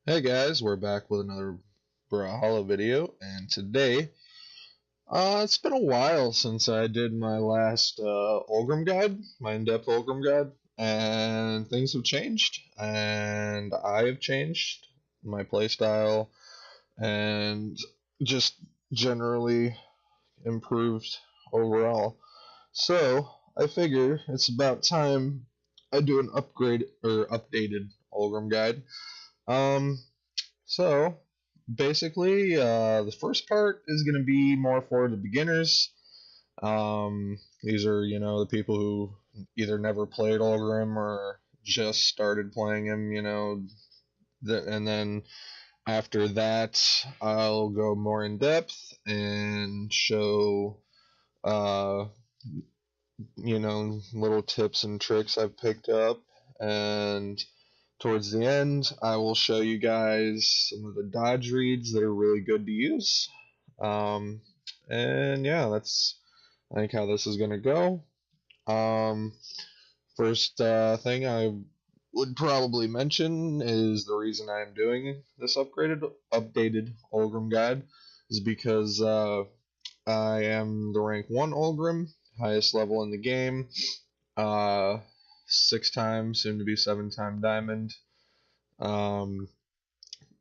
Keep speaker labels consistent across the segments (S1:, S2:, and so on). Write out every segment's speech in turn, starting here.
S1: Hey guys, we're back with another Brawlhalla video, and today, it's been a while since I did my last Ulgrim guide, my in-depth Ulgrim guide, and things have changed, and I have changed my playstyle, and just generally improved overall. So, I figure it's about time I do an upgrade or updated Ulgrim guide. Um, so basically, the first part is going to be more for the beginners. These are, the people who either never played Ulgrim or just started playing him, and then after that, I'll go more in depth and show, uh, little tips and tricks I've picked up. And towards the end, I will show you guys some of the dodge reads that are really good to use. And yeah, that's I think how this is gonna go. Um, First thing I would probably mention is the reason I'm doing this updated Ulgrim guide is because I am the rank 1 Ulgrim, highest level in the game. Uh, 6 time, soon to be 7-time diamond. Um,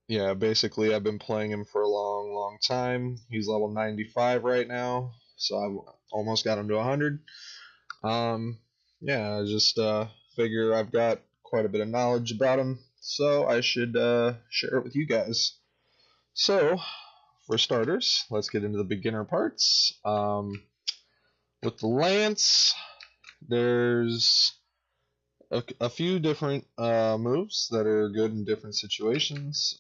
S1: yeah, basically I've been playing him for a long, long time. He's level 95 right now, so I've almost got him to 100. Yeah, I just figure I've got quite a bit of knowledge about him, so I should share it with you guys. So, for starters, let's get into the beginner parts. With the lance, there's a few different moves that are good in different situations.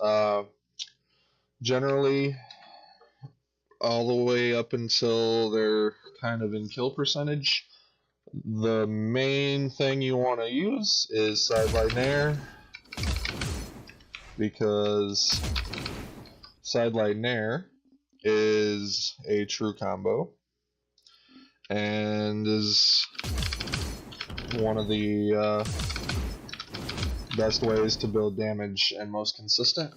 S1: Generally, all the way up until they're kind of in kill percentage, the main thing you want to use is sidelight nair, because sidelight nair is a true combo and is one of the best ways to build damage and most consistent.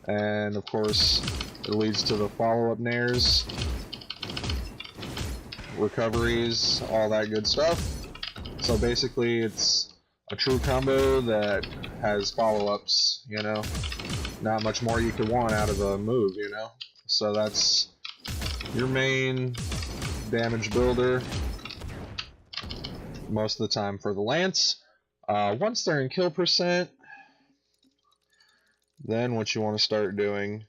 S1: And of course, it leads to the follow-up nairs, recoveries, all that good stuff. So basically, it's a true combo that has follow-ups, Not much more you could want out of a move, So that's your main damage builder most of the time for the lance. Once they're in kill percent, then what you want to start doing,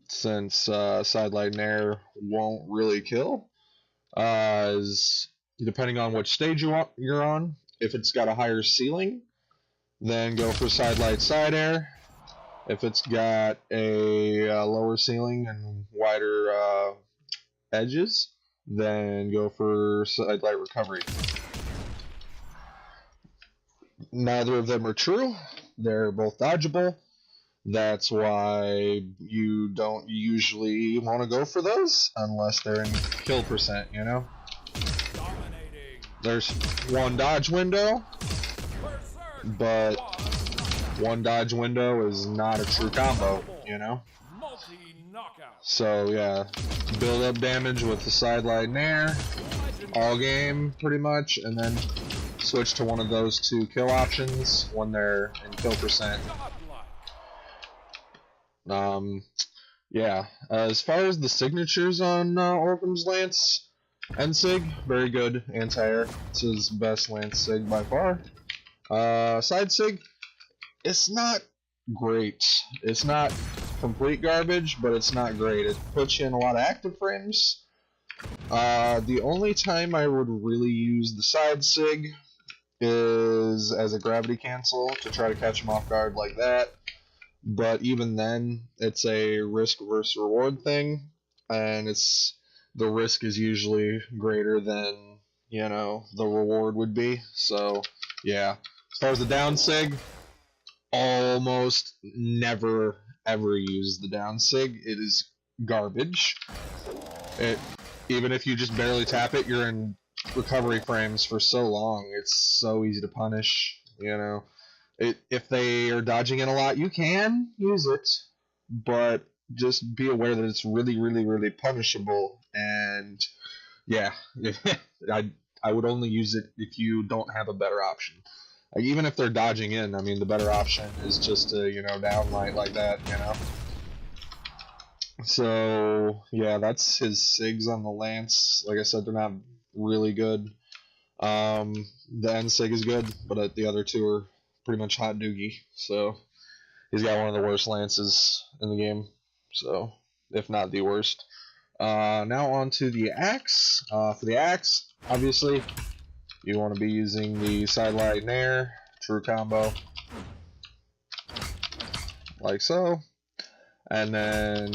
S1: since sidelight nair won't really kill, is depending on which stage you're on. If it's got a higher ceiling, then go for sidelight side air. If it's got a lower ceiling and wider edges, then go for sidelight recovery. Neither of them are true. They're both dodgeable. That's why you don't usually want to go for those unless they're in kill percent, There's one dodge window, but one dodge window is not a true combo, So yeah, build up damage with the sidelight nair all game pretty much, and then switch to one of those two kill options when they're in kill percent. Yeah, as far as the signatures on Ulgrim's lance and sig, very good anti-air. It's his best lance sig by far. Side sig, it's not great. It's not complete garbage, but it's not great. It puts you in a lot of active frames. The only time I would really use the side sig is as a gravity cancel to try to catch him off guard like that. But even then, it's a risk versus reward thing, and the risk is usually greater than the reward would be. So yeah, as far as the down sig, almost never ever use the down sig. It is garbage. Even if you just barely tap it, you're in recovery frames for so long. It's so easy to punish, you know. If they are dodging in a lot, you can use it, but just be aware that it's really, really, really punishable. And yeah, I would only use it if you don't have a better option. Like, even if they're dodging in, I mean, the better option is just to, downlight like that, So, yeah, that's his SIGs on the Lance. Like I said, they're not really good. The N SIG is good, but the other two are pretty much hot doogie. So, he's got one of the worst Lances in the game. So, if not the worst. Now on to the Axe. For the Axe, obviously, you want to be using the Sidelight Nair, true combo, like so, and then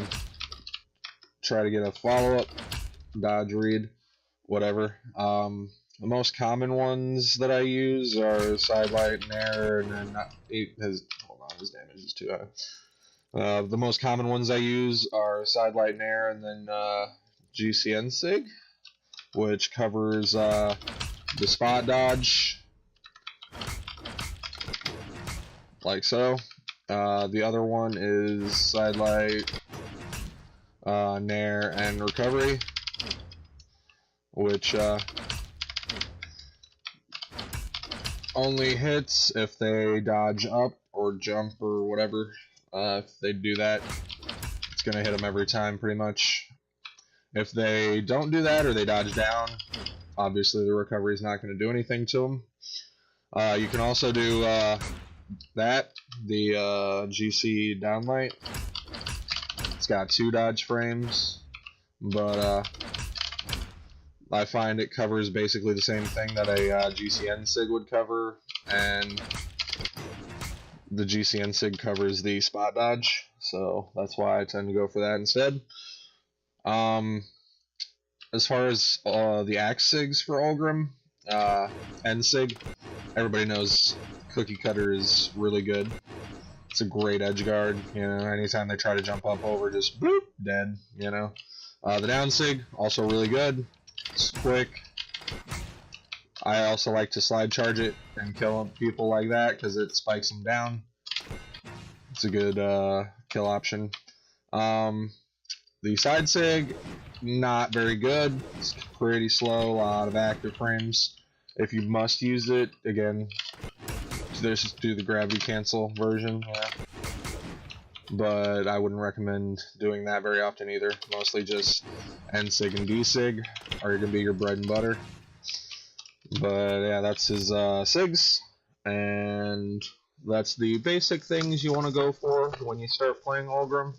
S1: try to get a follow-up, dodge, read, whatever. The most common ones that I use are Sidelight Nair, and then hold on, his damage is too high. The most common ones I use are Sidelight Nair and then GCN Sig, which covers the spot dodge, like so. The other one is Sidelight, Nair, and Recovery, which only hits if they dodge up or jump or whatever. If they do that, it's going to hit them every time pretty much. If they don't do that or they dodge down, obviously the recovery is not going to do anything to them. You can also do the GC downlight. It's got 2 dodge frames, but I find it covers basically the same thing that a GCN SIG would cover, and the GCN SIG covers the spot dodge, so that's why I tend to go for that instead. As far as the Axe SIGs for Ulgrim, N SIG, everybody knows Cookie Cutter is really good. It's a great edge guard, anytime they try to jump up over, just bloop, dead, The down SIG, also really good. It's quick. I also like to slide charge it and kill people like that because it spikes them down. It's a good kill option. The side SIG, not very good. It's pretty slow, a lot of active frames. If you must use it, again, just do the gravity cancel version, but I wouldn't recommend doing that very often either. Mostly just N SIG and D SIG are going to be your bread and butter. But yeah, that's his SIGs, and that's the basic things you want to go for when you start playing Ulgrim.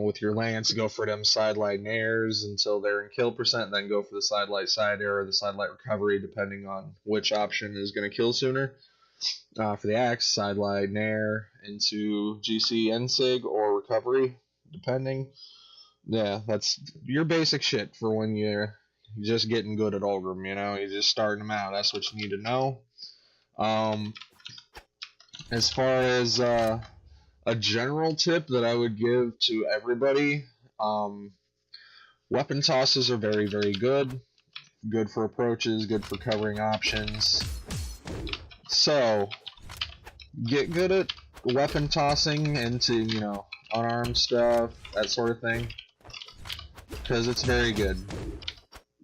S1: With your Lance, go for them Sidelight Nairs until they're in kill percent, then go for the Sidelight Side Air or the Sidelight Recovery, depending on which option is going to kill sooner. For the Axe, Sidelight Nair into GC NSIG or Recovery, depending. Yeah, that's your basic shit for when you're just getting good at Ulgrim, you're just starting them out. That's what you need to know. As far as a general tip that I would give to everybody, weapon tosses are very, very good. Good for approaches, good for covering options. So, get good at weapon tossing into, unarmed stuff, that sort of thing, because it's very good.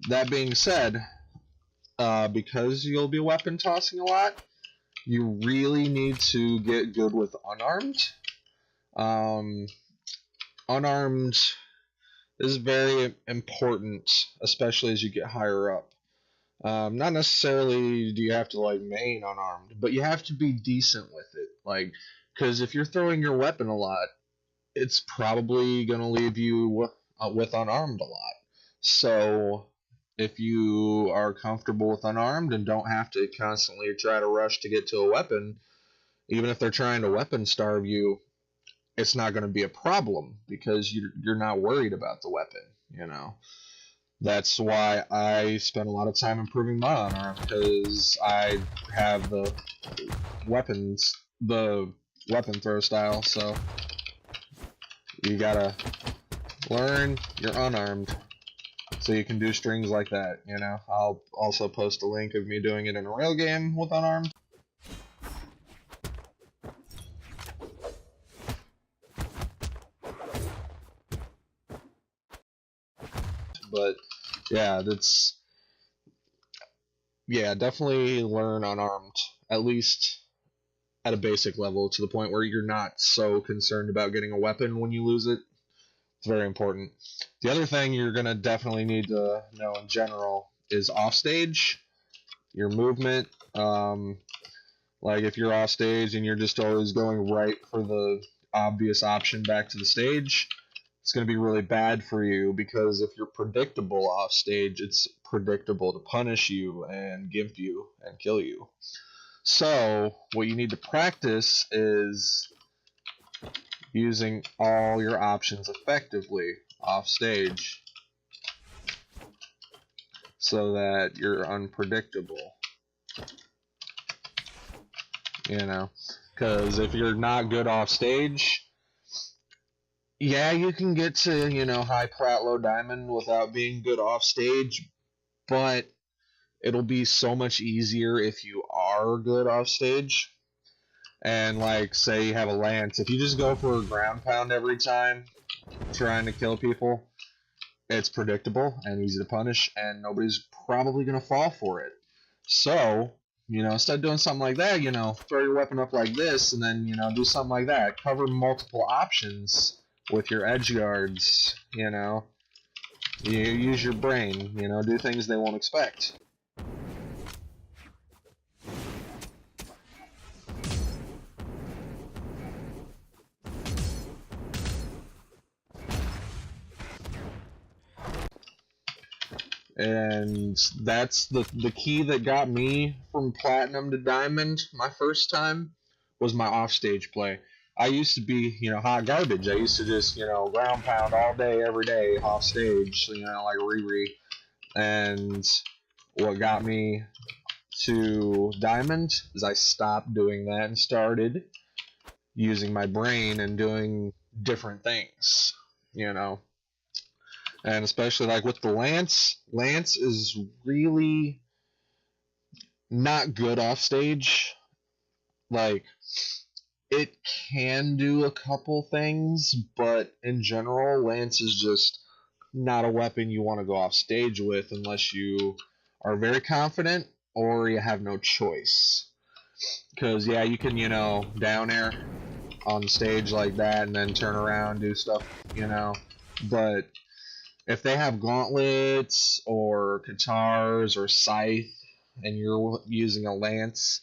S1: That being said, because you'll be weapon tossing a lot, you really need to get good with unarmed. Unarmed is very important, especially as you get higher up. Not necessarily do you have to main unarmed, but you have to be decent with it. Because if you're throwing your weapon a lot, it's probably gonna leave you with unarmed a lot. So if you are comfortable with unarmed and don't have to constantly try to rush to get to a weapon, even if they're trying to weapon starve you, it's not going to be a problem because you're not worried about the weapon, That's why I spend a lot of time improving my unarmed, because I have the weapon throw style, so you gotta learn your unarmed. So you can do strings like that, you know. I'll also post a link of me doing it in a rail game with unarmed. But yeah, definitely learn unarmed, at least at a basic level, to the point where you're not so concerned about getting a weapon when you lose it. It's very important. The other thing you're going to definitely need to know in general is offstage, your movement. Like if you're off stage and you're just always going right for the obvious option back to the stage, it's going to be really bad for you, because if you're predictable off stage, it's predictable to punish you and gimp you and kill you. So what you need to practice is using all your options effectively off stage so that you're unpredictable, you know, because if you're not good off stage, yeah, you can get to, you know, high plat, low diamond without being good off stage, but it'll be so much easier if you are good off stage. And like, say you have a lance, if you just go for a ground pound every time trying to kill people, it's predictable and easy to punish, and nobody's probably going to fall for it. So, you know, instead of doing something like that, you know, throw your weapon up like this, and then, you know, do something like that. Cover multiple options with your edge guards, you know. You use your brain, you know, do things they won't expect. And that's the key that got me from platinum to diamond my first time, was my offstage play. I used to be, you know, hot garbage. I used to just, you know, ground pound all day, every day, off stage, you know, like Riri. And what got me to diamond is I stopped doing that and started using my brain and doing different things, you know. And especially like with the lance is really not good off stage. Like, it can do a couple things, but in general, lance is just not a weapon you want to go off stage with unless you are very confident or you have no choice. Because, yeah, you can, you know, down air on stage like that and then turn around, do stuff, you know. But if they have gauntlets or katars or scythe and you're using a lance,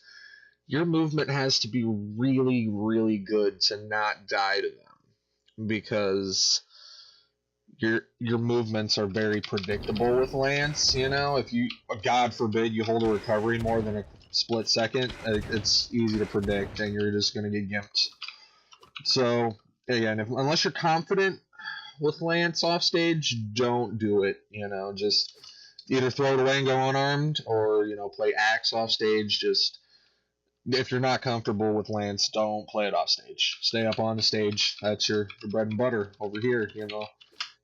S1: your movement has to be really, really good to not die to them, because your movements are very predictable with lance. You know, if you, God forbid, you hold a recovery more than a split second, it's easy to predict, and you're just gonna get gimped. So again, unless you're confident with lance off stage, don't do it. You know, just either throw it away and go unarmed, or, you know, play axe off stage. Just, if you're not comfortable with lance, don't play it off stage. Stay up on the stage. That's your bread and butter over here. You know,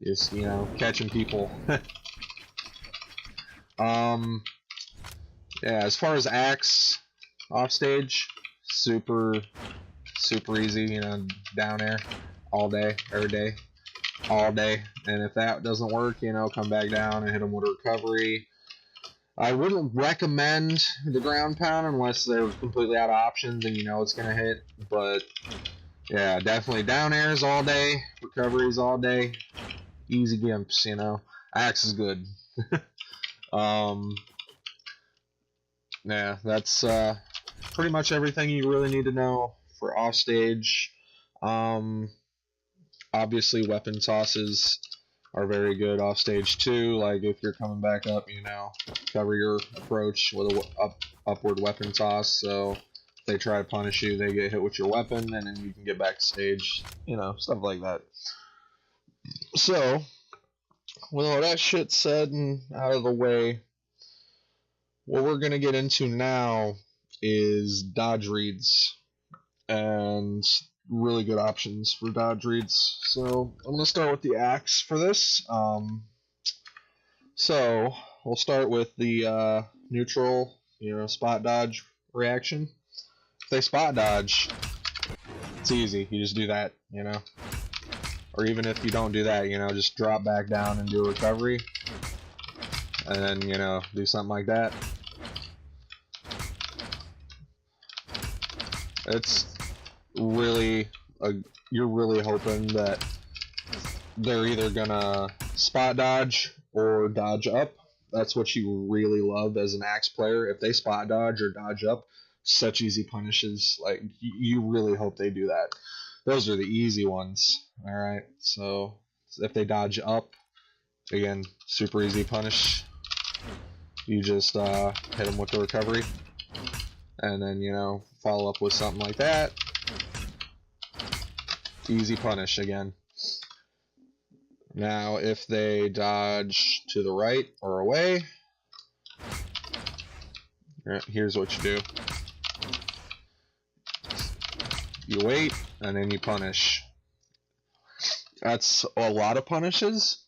S1: just, you know, catching people. Yeah. As far as axe off stage, super easy. You know, down air all day, every day, all day. And if that doesn't work, you know, come back down and hit them with a recovery. I wouldn't recommend the ground pound unless they're completely out of options and you know it's going to hit. But yeah, definitely down airs all day, recoveries all day, easy gimps, you know. Axe is good. Yeah, that's pretty much everything you really need to know for offstage. Obviously, weapon tosses are very good off stage too. Like if you're coming back up, you know, cover your approach with a upward weapon toss. So if they try to punish you, they get hit with your weapon, and then you can get back to stage. You know, stuff like that. So with all that shit said and out of the way, what we're gonna get into now is dodge reads and really good options for dodge reads. So I'm gonna start with the axe for this. So we'll start with the neutral, spot dodge reaction. If they spot dodge, it's easy. You just do that, Or even if you don't do that, just drop back down and do a recovery. And then, do something like that. It's really, you're really hoping that they're either gonna spot dodge or dodge up. That's what you really love as an axe player. If they spot dodge or dodge up, such easy punishes. Like, you really hope they do that. Those are the easy ones. Alright, so if they dodge up, again, super easy punish. You just hit them with the recovery. And then, follow up with something like that. Easy punish again. Now, if they dodge to the right or away, here's what you do. You wait, and then you punish. That's a lot of punishes.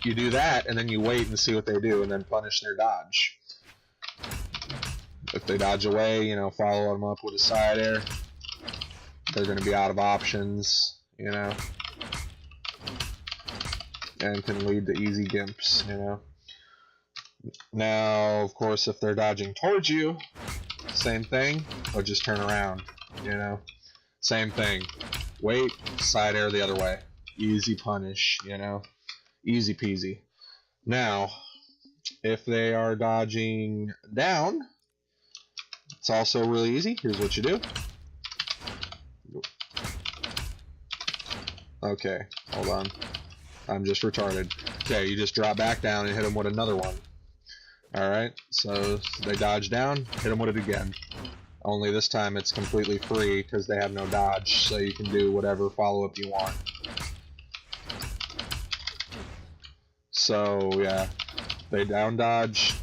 S1: You do that, and then you wait and see what they do, and then punish their dodge. If they dodge away, follow them up with a side air. They're going to be out of options, and can lead to easy gimps, Now, of course, if they're dodging towards you, same thing, or just turn around, Same thing. Wait, side air the other way. Easy punish, Easy peasy. Now, if they are dodging down, it's also really easy. Here's what you do. Okay, hold on. I'm just retarded. Okay, you just drop back down and hit them with another one. Alright, so they dodge down, hit them with it again. Only this time it's completely free because they have no dodge, so you can do whatever follow-up you want. So, yeah, they down dodge,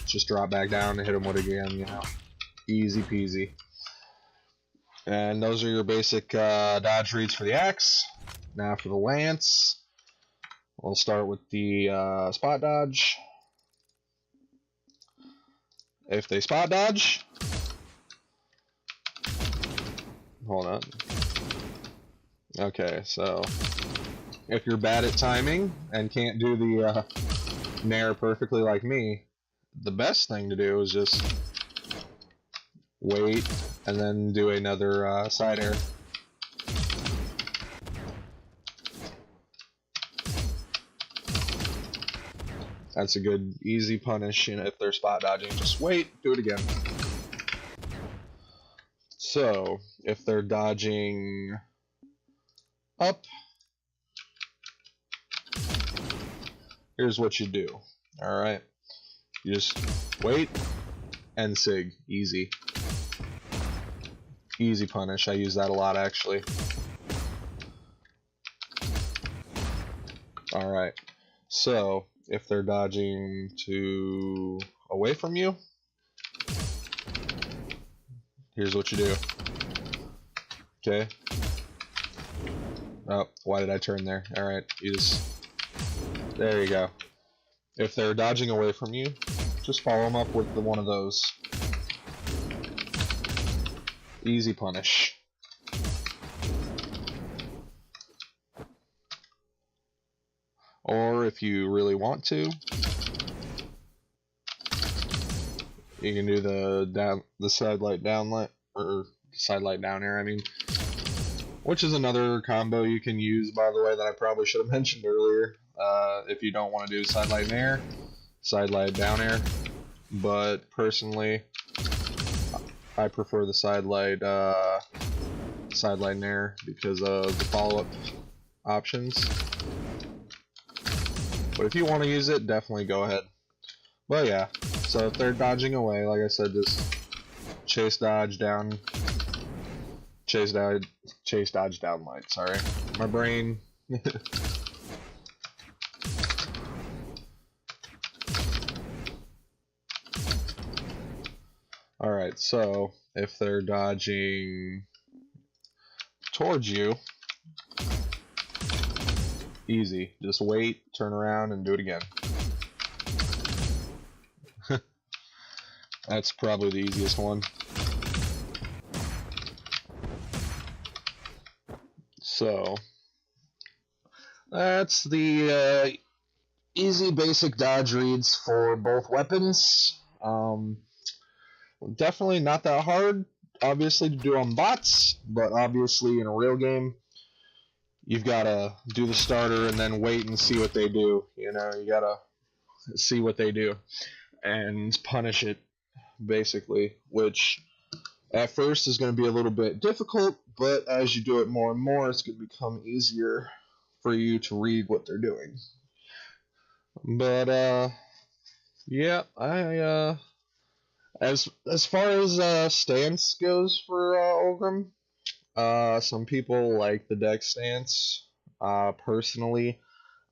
S1: just drop back down and hit them with it again, Easy peasy. And those are your basic dodge reads for the axe. Now for the lance, we'll start with the spot dodge. If they spot dodge, hold on. Okay, so if you're bad at timing and can't do the nair perfectly like me, the best thing to do is just wait and then do another side air. That's a good easy punish, if they're spot dodging. Just wait, do it again. So, if they're dodging up, here's what you do. Alright. You just wait and sig. Easy. Easy punish. I use that a lot, actually. Alright. So, if they're dodging to away from you, here's what you do. Okay. Oh, why did I turn there? Alright, there you go. If they're dodging away from you, just follow them up with one of those. Easy punish. Or if you really want to, you can do the side light down light, or side light down air, which is another combo you can use, by the way, that I probably should have mentioned earlier. If you don't want to do side light air, side light down air, but personally, I prefer the side light air because of the follow-up options. But if you want to use it, definitely go ahead. But yeah, so if they're dodging away, like I said, just chase dodge down light, sorry. My brain. Alright, so if they're dodging towards you, easy. Just wait, turn around, and do it again. That's probably the easiest one. So that's the easy basic dodge reads for both weapons. Definitely not that hard, obviously, to do on bots, but obviously in a real game, you've got to do the starter and then wait and see what they do. You know, you got to see what they do and punish it, basically, which at first is going to be a little bit difficult, but as you do it more and more, it's going to become easier for you to read what they're doing. But yeah, as far as stance goes for Ulgrim, some people like the deck stance. Personally,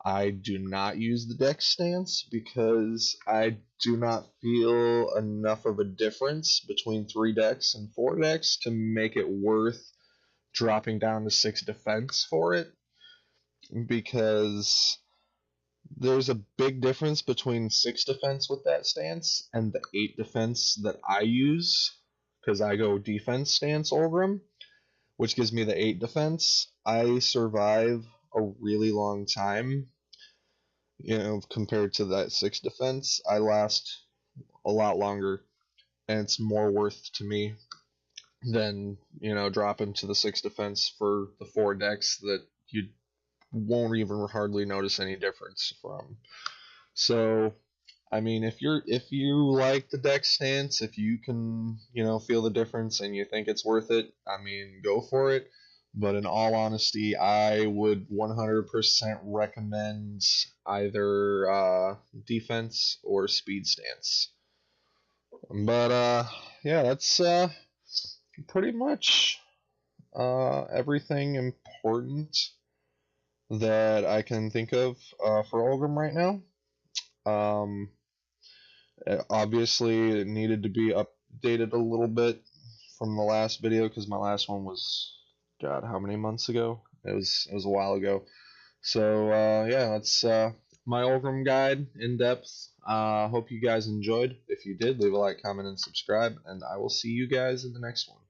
S1: I do not use the deck stance because I do not feel enough of a difference between 3 decks and 4 decks to make it worth dropping down to 6 defense for it, because there's a big difference between 6 defense with that stance and the 8 defense that I use, because I go defense stance Ulgrim, which gives me the 8 defense. I survive a really long time, you know, compared to that 6 defense. I last a lot longer, and it's more worth to me than, you know, dropping to the 6 defense for the 4 decks that you won't even hardly notice any difference from. So, I mean, if you like the deck stance, if you can, you know, feel the difference and you think it's worth it, I mean, go for it. But in all honesty, I would 100% recommend either defense or speed stance. But yeah, that's pretty much everything important that I can think of for Ulgrim right now. Obviously, it needed to be updated a little bit from the last video because my last one was, God, how many months ago? It was a while ago. So yeah, that's my Ulgrim guide in depth. Hope you guys enjoyed. If you did, leave a like, comment, and subscribe, and I will see you guys in the next one.